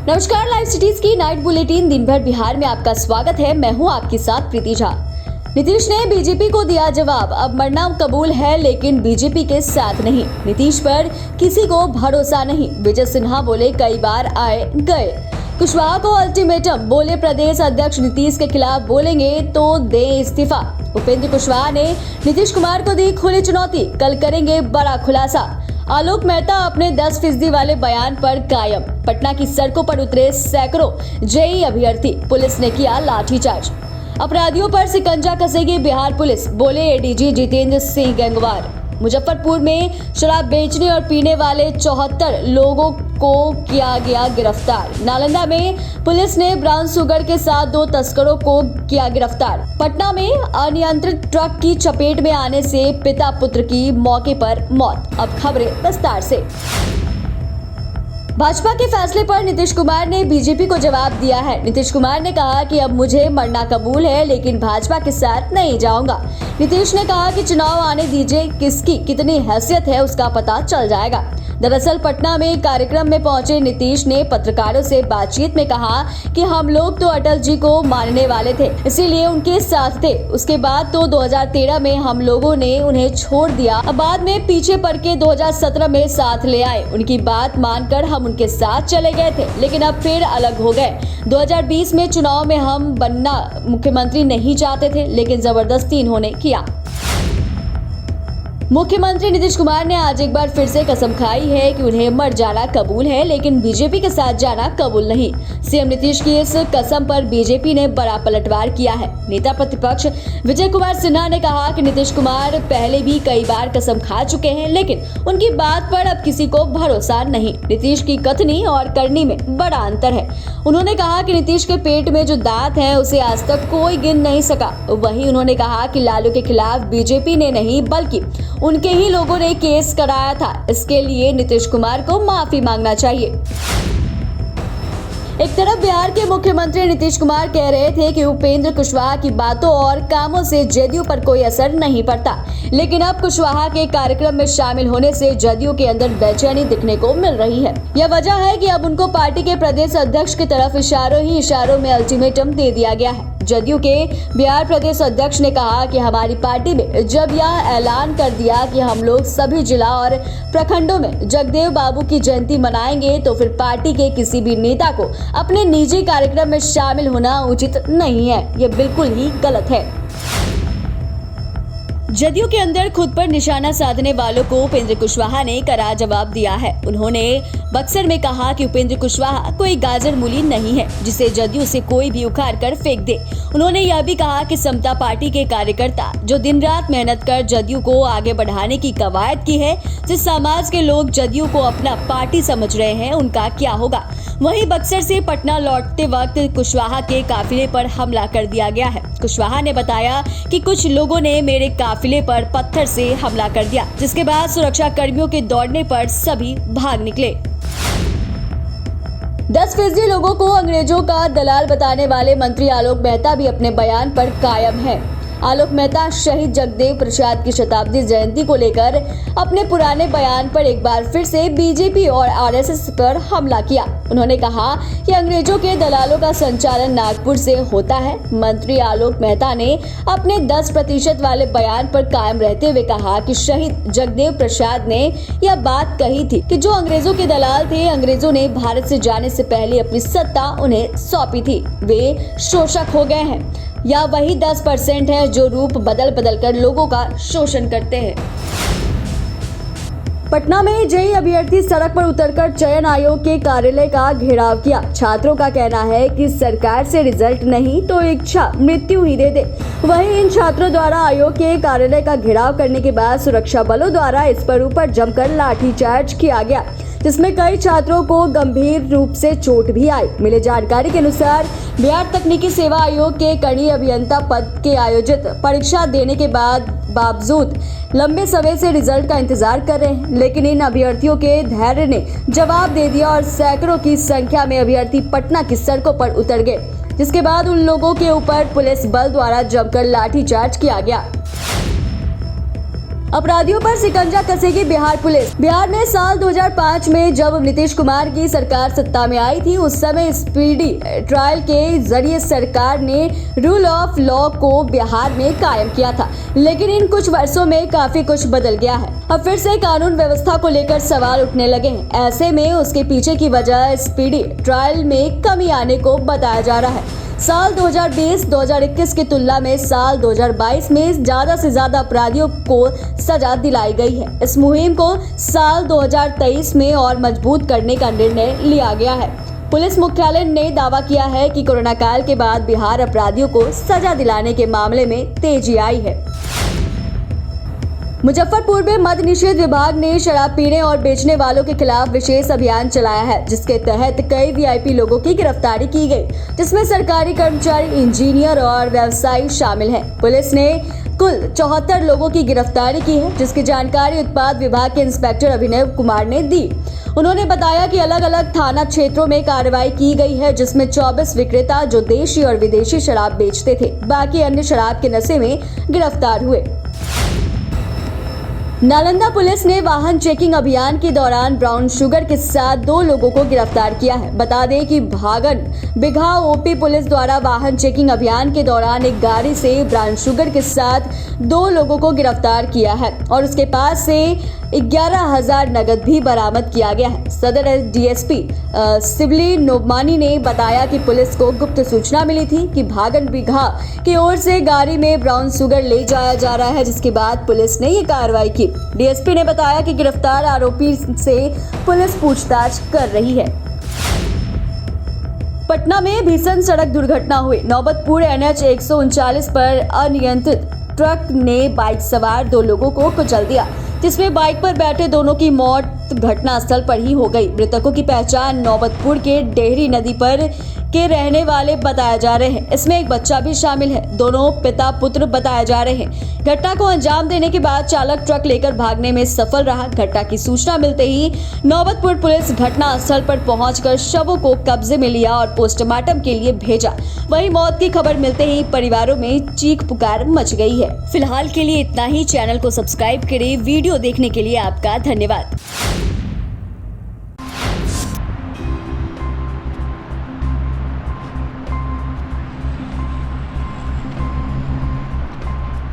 नमस्कार, live cities की night bulletin दिन भर बिहार में आपका स्वागत है। मैं हूं आपके साथ प्रीति झा। नीतीश ने बीजेपी को दिया जवाब, अब मरना कबूल है लेकिन बीजेपी के साथ नहीं। नीतीश पर किसी को भरोसा नहीं। विजय सिन्हा बोले कई बार आए गए। कुशवाहा को अल्टीमेटम, बोले प्रदेश अध्यक्ष नीतीश के खिलाफ बोलेंगे तो दे इस्तीफा। उपेंद्र कुशवाहा ने नीतीश कुमार को दी खुली चुनौती, कल करेंगे बड़ा खुलासा। आलोक मेहता अपने 10% वाले बयान पर कायम। पटना की सड़कों पर उतरे सैकड़ों जेईई अभ्यर्थी, पुलिस ने किया लाठीचार्ज। अपराधियों पर शिकंजा कसेगी बिहार पुलिस, बोले एडीजी जितेंद्र सिंह गंगवार। मुजफ्फरपुर में शराब बेचने और पीने वाले 74 लोगों को किया गया गिरफ्तार। नालंदा में पुलिस ने ब्राउन शुगर के साथ 2 तस्करों को किया गिरफ्तार। पटना में अनियंत्रित ट्रक की चपेट में आने से पिता पुत्र की मौके पर मौत। अब खबरें विस्तार से। भाजपा के फैसले पर नीतीश कुमार ने बीजेपी को जवाब दिया है। नीतीश कुमार ने कहा कि अब मुझे मरना कबूल है लेकिन भाजपा के साथ नहीं जाऊंगा। नीतीश ने कहा कि चुनाव आने दीजिए, किसकी कितनी हैसियत है उसका पता चल जाएगा। दरअसल पटना में एक कार्यक्रम में पहुंचे नीतीश ने पत्रकारों से बातचीत में कहा कि हम लोग तो अटल जी को मानने वाले थे, इसीलिए उनके साथ थे। उसके बाद तो 2013 में हम लोगों ने उन्हें छोड़ दिया, अब बाद में पीछे पड़ के 2017 में साथ ले आए। उनकी बात मानकर हम उनके साथ चले गए थे, लेकिन अब फिर अलग हो गए। 2020 में चुनाव में हम बनना मुख्यमंत्री नहीं चाहते थे, लेकिन जबरदस्ती इन्होंने किया। मुख्यमंत्री नीतीश कुमार ने आज एक बार फिर से कसम खाई है कि उन्हें मर जाना कबूल है लेकिन बीजेपी के साथ जाना कबूल नहीं। सीएम नीतीश की इस कसम पर बीजेपी ने बड़ा पलटवार किया है। नेता प्रतिपक्ष विजय कुमार सिन्हा ने कहा कि नीतीश कुमार पहले भी कई बार कसम खा चुके हैं लेकिन उनकी बात पर अब किसी को भरोसा नहीं। नीतीश की कथनी और करनी में बड़ा अंतर है। उन्होंने कहा कि नीतीश के पेट में जो दांत है उसे आज तक कोई गिन नहीं सका। वहीं उन्होंने कहा कि लालू के खिलाफ बीजेपी ने नहीं बल्कि उनके ही लोगों ने केस कराया था। इसके लिए नीतीश कुमार को माफी मांगना चाहिए। एक तरफ बिहार के मुख्यमंत्री नीतीश कुमार कह रहे थे कि उपेंद्र कुशवाहा की बातों और कामों से जदयू पर कोई असर नहीं पड़ता, लेकिन अब कुशवाहा के कार्यक्रम में शामिल होने से जदयू के अंदर बेचैनी दिखने को मिल रही है। यह वजह है कि अब उनको पार्टी के प्रदेश अध्यक्ष की तरफ इशारों ही इशारों में अल्टीमेटम दे दिया गया है। जदयू के बिहार प्रदेश अध्यक्ष ने कहा कि हमारी पार्टी में जब यह ऐलान कर दिया कि हम लोग सभी जिला और प्रखंडों में जगदेव बाबू की जयंती मनाएंगे तो फिर पार्टी के किसी भी नेता को अपने निजी कार्यक्रम में शामिल होना उचित नहीं है। यह बिल्कुल ही गलत है। जदयू के अंदर खुद पर निशाना साधने वालों को उपेंद्र कुशवाहा ने कड़ा जवाब दिया है। उन्होंने बक्सर में कहा कि उपेंद्र कुशवाहा कोई गाजर मूली नहीं है जिसे जदयू से कोई भी उखाड़ कर फेंक दे। उन्होंने यह भी कहा कि समता पार्टी के कार्यकर्ता जो दिन रात मेहनत कर जदयू को आगे बढ़ाने की कवायद की है, जिस समाज के लोग जदयू को अपना पार्टी समझ रहे हैं, उनका क्या होगा। वहीं बक्सर से पटना लौटते वक्त कुशवाहा के काफिले पर हमला कर दिया गया है। कुशवाहा ने बताया कि कुछ लोगों ने मेरे काफिले पर पत्थर से हमला कर दिया, जिसके बाद सुरक्षा कर्मियों के दौड़ने पर सभी भाग निकले। 10% लोगों को अंग्रेजों का दलाल बताने वाले मंत्री आलोक मेहता भी अपने बयान पर कायम हैं। आलोक मेहता शहीद जगदेव प्रसाद की शताब्दी जयंती को लेकर अपने पुराने बयान पर एक बार फिर से बीजेपी और आरएसएस पर हमला किया। उन्होंने कहा कि अंग्रेजों के दलालों का संचालन नागपुर से होता है। मंत्री आलोक मेहता ने अपने 10% वाले बयान पर कायम रहते हुए कहा कि शहीद जगदेव प्रसाद ने यह बात कही थी कि जो अंग्रेजों के दलाल थे, अंग्रेजों ने भारत से जाने से पहले अपनी सत्ता उन्हें सौंपी थी, वे शोषक हो गए हैं। या वही 10% है जो रूप बदल बदल कर लोगों का शोषण करते हैं। पटना में जेईई अभ्यर्थी सड़क पर उतरकर चयन आयोग के कार्यालय का घेराव किया। छात्रों का कहना है कि सरकार से रिजल्ट नहीं तो इच्छा मृत्यु ही दे दे। वहीं इन छात्रों द्वारा आयोग के कार्यालय का घेराव करने के बाद सुरक्षा बलों द्वारा इस पर ऊपर जमकर लाठीचार्ज किया गया, जिसमें कई छात्रों को गंभीर रूप से चोट भी आई। मिली जानकारी के अनुसार बिहार तकनीकी सेवा आयोग के कड़ी अभियंता पद के आयोजित परीक्षा देने के बावजूद लंबे समय से रिजल्ट का इंतजार कर रहे हैं, लेकिन इन अभ्यर्थियों के धैर्य ने जवाब दे दिया और सैकड़ों की संख्या में अभ्यर्थी पटना की सड़कों पर उतर गए, जिसके बाद उन लोगों के ऊपर पुलिस बल द्वारा जमकर लाठीचार्ज किया गया। अपराधियों पर शिकंजा कसेगी बिहार पुलिस। बिहार में साल 2005 में जब नीतीश कुमार की सरकार सत्ता में आई थी, उस समय स्पीडी ट्रायल के जरिए सरकार ने रूल ऑफ लॉ को बिहार में कायम किया था, लेकिन इन कुछ वर्षों में काफी कुछ बदल गया है। अब फिर से कानून व्यवस्था को लेकर सवाल उठने लगे हैं। ऐसे में उसके पीछे की वजह स्पीडी ट्रायल में कमी आने को बताया जा रहा है। साल 2020-2021 की तुलना में साल 2022 में ज्यादा से ज्यादा अपराधियों को सजा दिलाई गई है। इस मुहिम को साल 2023 में और मजबूत करने का निर्णय लिया गया है। पुलिस मुख्यालय ने दावा किया है कि कोरोना काल के बाद बिहार अपराधियों को सजा दिलाने के मामले में तेजी आई है। मुजफ्फरपुर में मद्य निषेध विभाग ने शराब पीने और बेचने वालों के खिलाफ विशेष अभियान चलाया है, जिसके तहत कई वीआईपी लोगों की गिरफ्तारी की गई, जिसमें सरकारी कर्मचारी, इंजीनियर और व्यवसायी शामिल हैं। पुलिस ने कुल 74 लोगों की गिरफ्तारी की है, जिसकी जानकारी उत्पाद विभाग के इंस्पेक्टर अभिनव कुमार ने दी। उन्होंने बताया कि अलग अलग थाना क्षेत्रों में कार्रवाई की गई है, जिसमें 24 विक्रेता जो देशी और विदेशी शराब बेचते थे, बाकी अन्य शराब के नशे में गिरफ्तार हुए। नालंदा पुलिस ने वाहन चेकिंग अभियान के दौरान ब्राउन शुगर के साथ 2 लोगों को गिरफ्तार किया है। बता दें कि भागन बिघा ओपी पुलिस द्वारा वाहन चेकिंग अभियान के दौरान एक गाड़ी से ब्राउन शुगर के साथ 2 लोगों को गिरफ्तार किया है और उसके पास से 11,000 नगद भी बरामद किया गया है। सदर डीएसपी सिबली नोमानी ने बताया कि पुलिस को गुप्त सूचना मिली थी कि भागन बिघा की ओर से गाड़ी में ब्राउन शुगर ले जाया जा रहा है, जिसके बाद पुलिस ने ये कार्रवाई की। डीएसपी ने बताया कि गिरफ्तार आरोपी से पुलिस पूछताछ कर रही है। पटना में भीषण सड़क दुर्घटना हुई। नौबतपुर NH 139 पर अनियंत्रित ट्रक ने बाइक सवार 2 लोगों को कुचल दिया, जिसमें बाइक पर बैठे दोनों की मौत घटनास्थल पर ही हो गई। मृतकों की पहचान नौबतपुर के डेहरी नदी पर के रहने वाले बताया जा रहे हैं। इसमें एक बच्चा भी शामिल है। दोनों पिता पुत्र बताए जा रहे हैं। घटना को अंजाम देने के बाद चालक ट्रक लेकर भागने में सफल रहा। घटना की सूचना मिलते ही नौबतपुर पुलिस घटनास्थल पर पहुंचकर शवों को कब्जे में लिया और पोस्टमार्टम के लिए भेजा। वहीं मौत की खबर मिलते ही परिवारों में चीख पुकार मच गई है। फिलहाल के लिए इतना ही। चैनल को सब्सक्राइब करें। वीडियो देखने के लिए आपका धन्यवाद।